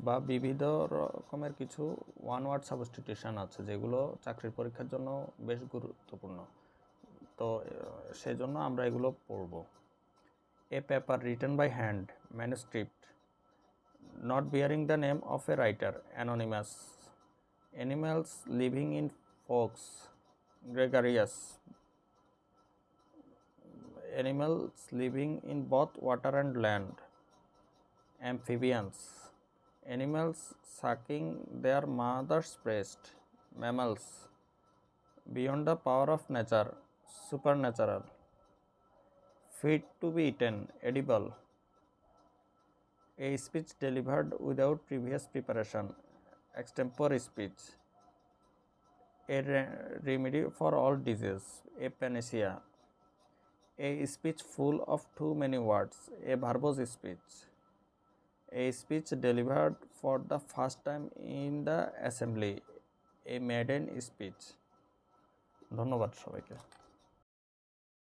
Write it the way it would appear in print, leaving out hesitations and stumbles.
বা বিবিধ রকমের কিছু ওয়ান ওয়ার্ড সাবস্টিটিউশন আছে যেগুলো চাকরির পরীক্ষার জন্য বেশ গুরুত্বপূর্ণ। তো সেই জন্য আমরা এগুলো পড়ব। A paper written by hand, manuscript, not bearing the name of a writer, anonymous. Animals living in flocks, gregarious. Animals living in both water and land, amphibians. Animals sucking their mother's breast, mammals. Beyond the power of nature, supernatural. Fit to be eaten, edible. A speech delivered without previous preparation, extempore speech. A remedy for all disease, a panacea. A speech full of too many words, a verbose speech. A speech delivered for the first time in the assembly, a maiden speech. ধন্যবাদ সবাইকে।